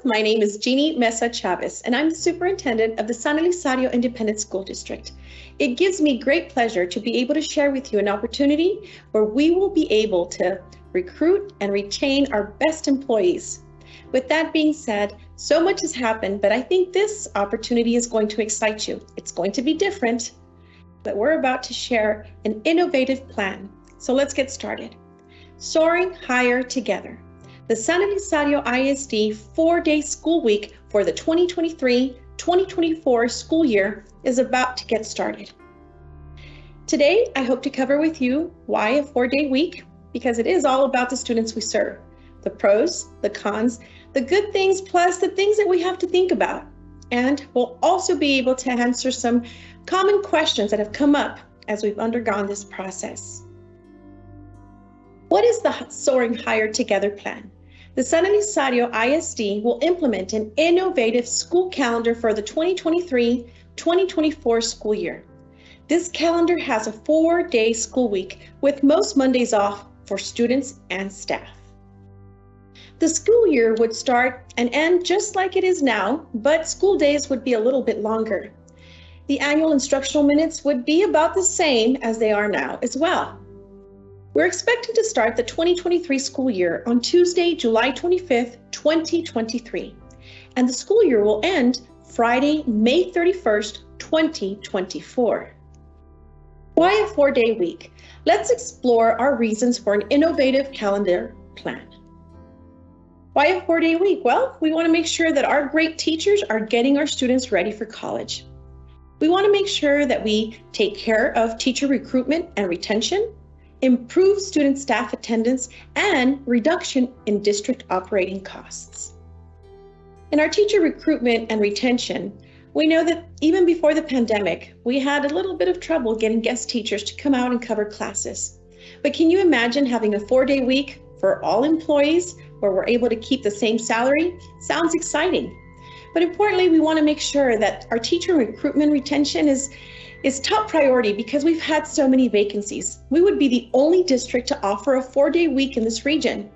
my name is Jeannie Mesa Chavez, and I'm the superintendent of the San Elizario Independent School District. It gives me great pleasure to be able to share with you an opportunity where we will be able to recruit and retain our best employees. With that being said, so much has happened, but I think this opportunity is going to excite you. It's going to be different, but we're about to share an innovative plan. So let's get started. Soaring Higher Together. The San Elizario I.S.D. 4-day school week for the 2023-2024 school year is about to get started. Today, I hope to cover with you why a 4-day week, because it is all about the students we serve, the pros, the cons, the good things, plus the things that we have to think about. And we'll also be able to answer some common questions that have come up as we've undergone this process. What is the Soaring Higher Together plan? The San Elizario I.S.D. will implement an innovative school calendar for the 2023-2024 school year. This calendar has a 4-day school week with most Mondays off for students and staff. The school year would start and end just like it is now, but school days would be a little bit longer. The annual instructional minutes would be about the same as they are now as well. We're expecting to start the 2023 school year on Tuesday, July 25th, 2023, and the school year will end Friday, May 31st, 2024. Why a 4-day week? Let's explore our reasons for an innovative calendar plan. Why a 4-day week? Well, we want to make sure that our great teachers are getting our students ready for college. We want to make sure that we take care of teacher recruitment and retention, improve student staff attendance, and reduction in district operating costs. In our teacher recruitment and retention, we know that even before the pandemic, we had a little bit of trouble getting guest teachers to come out and cover classes. But can you imagine having a 4-day week for all employees where we're able to keep the same salary? Sounds exciting. But importantly, we want to make sure that our teacher recruitment and retention is top priority because we've had so many vacancies. We would be the only district to offer a 4-day week in this region.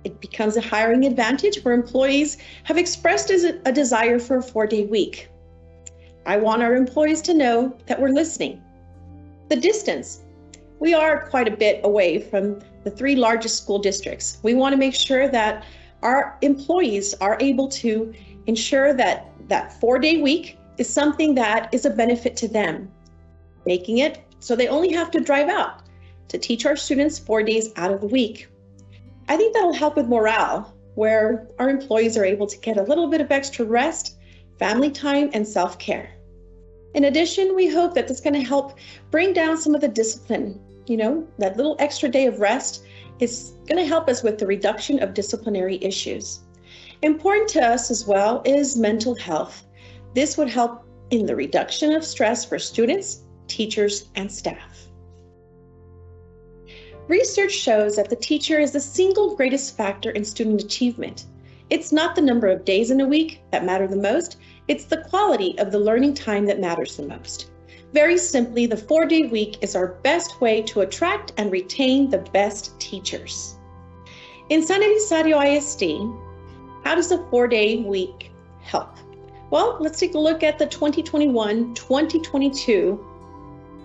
It becomes a hiring advantage where employees have expressed a desire for a 4-day week. I want our employees to know that we're listening. The distance. We are quite a bit away from the 3 largest school districts. We want to make sure that our employees are able to ensure that that 4-day week is something that is a benefit to them, making it so they only have to drive out to teach our students 4 days out of the week. I think that'll help with morale, where our employees are able to get a little bit of extra rest, family time, and self-care. In addition, we hope that this is going to help bring down some of the discipline. You know, that little extra day of rest is going to help us with the reduction of disciplinary issues. Important to us as well is mental health. This would help in the reduction of stress for students, teachers, and staff. Research shows that the teacher is the single greatest factor in student achievement. It's not the number of days in a week that matter the most, it's the quality of the learning time that matters the most. Very simply, the 4-day week is our best way to attract and retain the best teachers. In San Elizario I.S.D., how does a 4-day week help? Well, let's take a look at the 2021-2022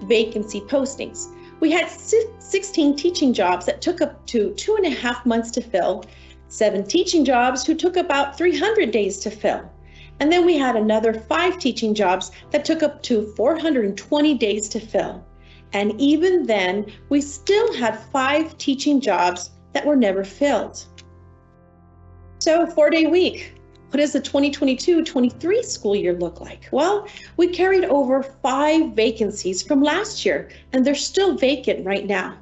vacancy postings. We had 16 teaching jobs that took up to 2.5 months to fill, 7 teaching jobs who took about 300 days to fill. And then we had another 5 teaching jobs that took up to 420 days to fill. And even then, we still had 5 teaching jobs that were never filled. So 4-day week. What does the 2022-23 school year look like? Well, we carried over 5 vacancies from last year, and they're still vacant right now.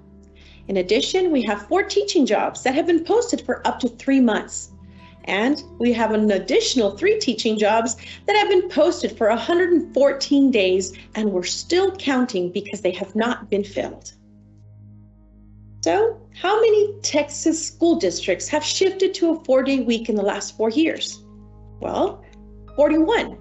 In addition, we have 4 teaching jobs that have been posted for up to 3 months. And we have an additional 3 teaching jobs that have been posted for 114 days, and we're still counting because they have not been filled. So, how many Texas school districts have shifted to a 4-day week in the last 4 years? Well, 41.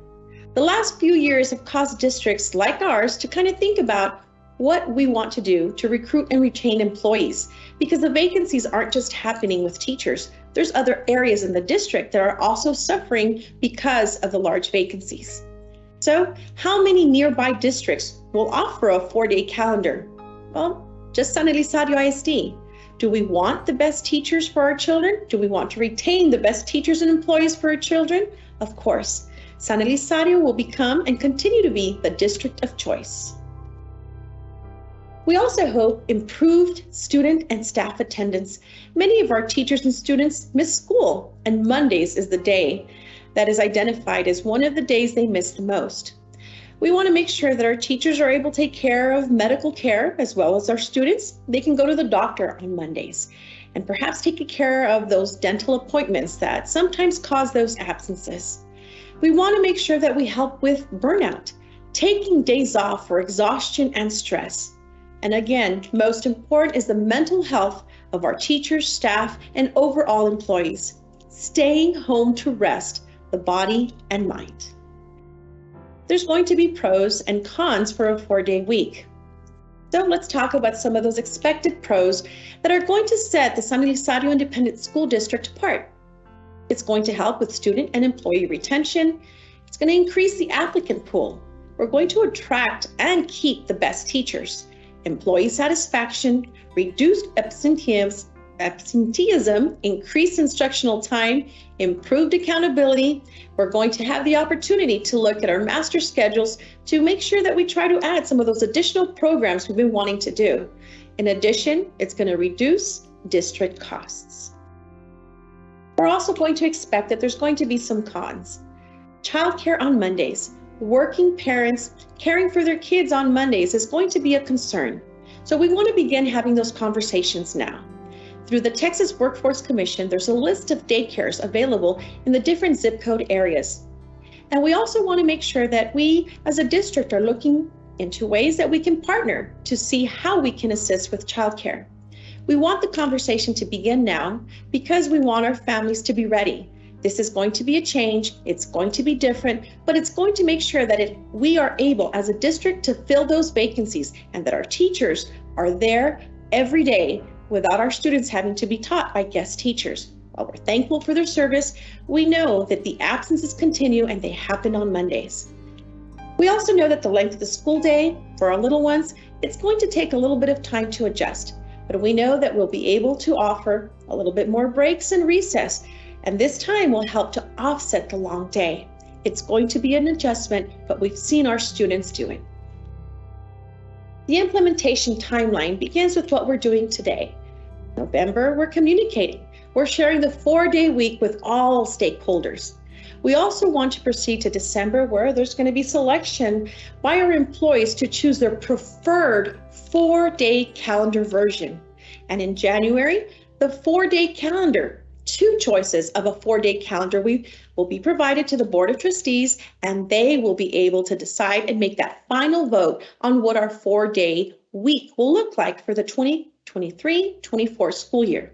The last few years have caused districts like ours to kind of think about what we want to do to recruit and retain employees, because the vacancies aren't just happening with teachers, there's other areas in the district that are also suffering because of the large vacancies. So, how many nearby districts will offer a 4-day calendar? Well, just San Elizario I.S.D. Do we want the best teachers for our children? Do we want to retain the best teachers and employees for our children? Of course, San Elizario will become and continue to be the district of choice. We also hope improved student and staff attendance. Many of our teachers and students miss school, and Mondays is the day that is identified as one of the days they miss the most. We want to make sure that our teachers are able to take care of medical care as well as our students. They can go to the doctor on Mondays and perhaps take care of those dental appointments that sometimes cause those absences. We want to make sure that we help with burnout, taking days off for exhaustion and stress. And again, most important is the mental health of our teachers, staff, and overall employees. Staying home to rest the body and mind. There's going to be pros and cons for a 4-day week. So let's talk about some of those expected pros that are going to set the San Elizario Independent School District apart. It's going to help with student and employee retention. It's going to increase the applicant pool. We're going to attract and keep the best teachers. Employee satisfaction, reduced absenteeism, increased instructional time, improved accountability. We're going to have the opportunity to look at our master schedules to make sure that we try to add some of those additional programs we've been wanting to do. In addition, it's going to reduce district costs. We're also going to expect that there's going to be some cons. Childcare on Mondays. Working parents caring for their kids on Mondays is going to be a concern. So we want to begin having those conversations now. Through the Texas Workforce Commission, there's a list of daycares available in the different zip code areas. And we also want to make sure that we as a district are looking into ways that we can partner to see how we can assist with childcare. We want the conversation to begin now because we want our families to be ready. This is going to be a change, it's going to be different, but it's going to make sure that we are able as a district to fill those vacancies and that our teachers are there every day without our students having to be taught by guest teachers. While we're thankful for their service, we know that the absences continue and they happen on Mondays. We also know that the length of the school day for our little ones, it's going to take a little bit of time to adjust, but we know that we'll be able to offer a little bit more breaks and recess. And this time will help to offset the long day. It's going to be an adjustment, but we've seen our students do it. The implementation timeline begins with what we're doing today. November, we're communicating. We're sharing the 4-day week with all stakeholders. We also want to proceed to December, where there's going to be selection by our employees to choose their preferred 4-day calendar version. And in January, the 4-day calendar. 2 choices of a 4-day calendar will be provided to the Board of Trustees, and they will be able to decide and make that final vote on what our 4-day week will look like for the 2023-24 school year.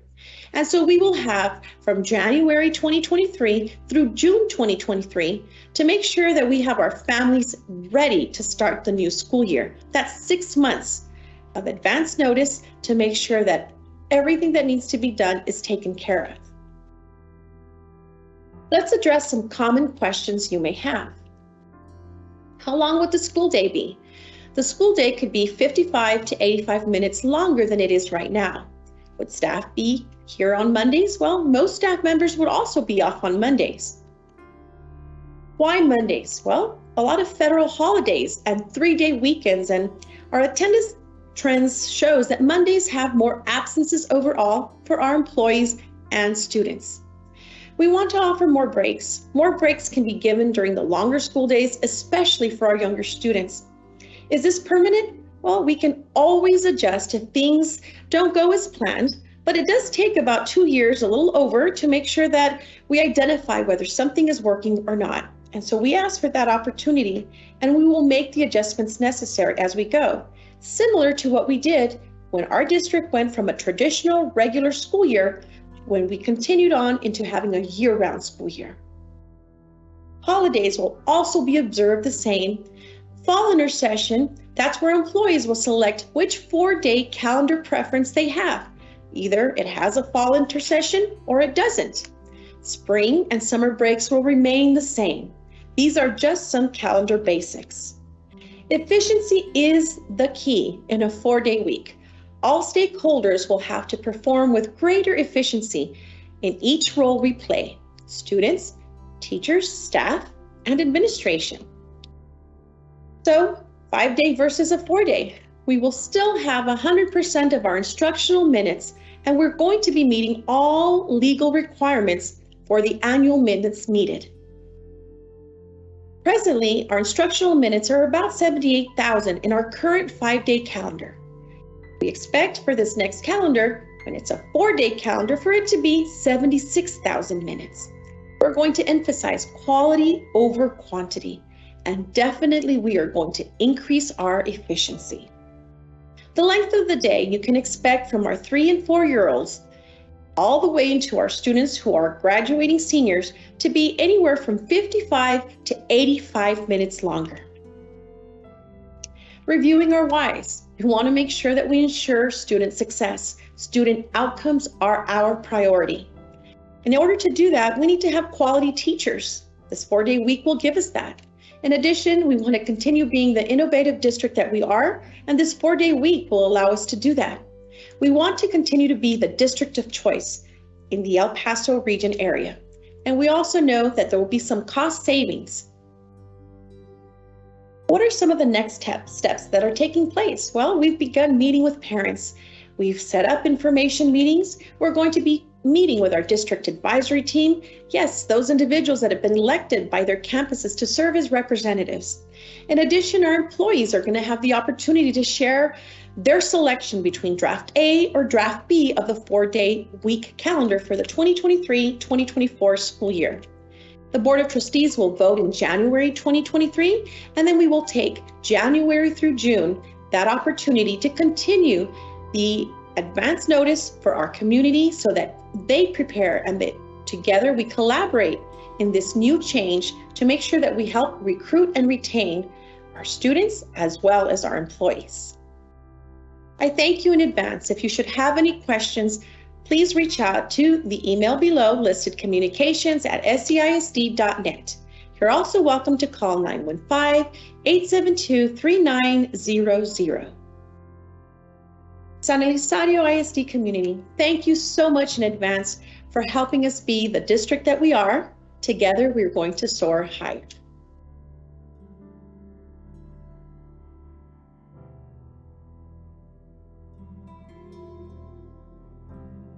And so we will have from January 2023 through June 2023 to make sure that we have our families ready to start the new school year. That's 6 months of advance notice to make sure that everything that needs to be done is taken care of. Let's address some common questions you may have. How long would the school day be? The school day could be 55 to 85 minutes longer than it is right now. Would staff be here on Mondays? Well, most staff members would also be off on Mondays. Why Mondays? Well, a lot of federal holidays and 3-day weekends, and our attendance trends shows that Mondays have more absences overall for our employees and students. We want to offer more breaks. More breaks can be given during the longer school days, especially for our younger students. Is this permanent? Well, we can always adjust if things don't go as planned, but it does take about 2 years, a little over, to make sure that we identify whether something is working or not. And so we ask for that opportunity, and we will make the adjustments necessary as we go, similar to what we did when our district went from a traditional regular school year when we continued on into having a year-round school year. Holidays will also be observed the same. Fall intercession, that's where employees will select which 4-day calendar preference they have. Either it has a fall intersession or it doesn't. Spring and summer breaks will remain the same. These are just some calendar basics. Efficiency is the key in a 4-day week. All stakeholders will have to perform with greater efficiency in each role we play: students, teachers, staff, and administration. So, 5-day versus a 4-day. We will still have 100% of our instructional minutes, and we're going to be meeting all legal requirements for the annual minutes needed. Presently, our instructional minutes are about 78,000 in our current 5-day calendar. We expect for this next calendar, when it's a 4-day calendar, for it to be 76,000 minutes. We're going to emphasize quality over quantity, and definitely we are going to increase our efficiency. The length of the day you can expect from our 3- and 4-year-olds all the way into our students who are graduating seniors to be anywhere from 55 to 85 minutes longer. Reviewing our whys. We want to make sure that we ensure student success. Student outcomes are our priority. In order to do that, we need to have quality teachers. This 4-day week will give us that. In addition, we want to continue being the innovative district that we are, and this 4-day week will allow us to do that. We want to continue to be the district of choice in the El Paso region area. And we also know that there will be some cost savings. What are some of the next steps that are taking place? Well, we've begun meeting with parents. We've set up information meetings. We're going to be meeting with our district advisory team. Yes, those individuals that have been elected by their campuses to serve as representatives. In addition, our employees are going to have the opportunity to share their selection between Draft A or Draft B of the 4-day week calendar for the 2023-2024 school year. The Board of Trustees will vote in January 2023, and then we will take January through June that opportunity to continue the advance notice for our community so that they prepare and that together we collaborate in this new change to make sure that we help recruit and retain our students as well as our employees. I thank you in advance. If you should have any questions, please reach out to the email below listed, communications@scisd.net. You're also welcome to call 915-872-3900. San Elizario I.S.D. community, thank you so much in advance for helping us be the district that we are. Together, we're going to soar higher.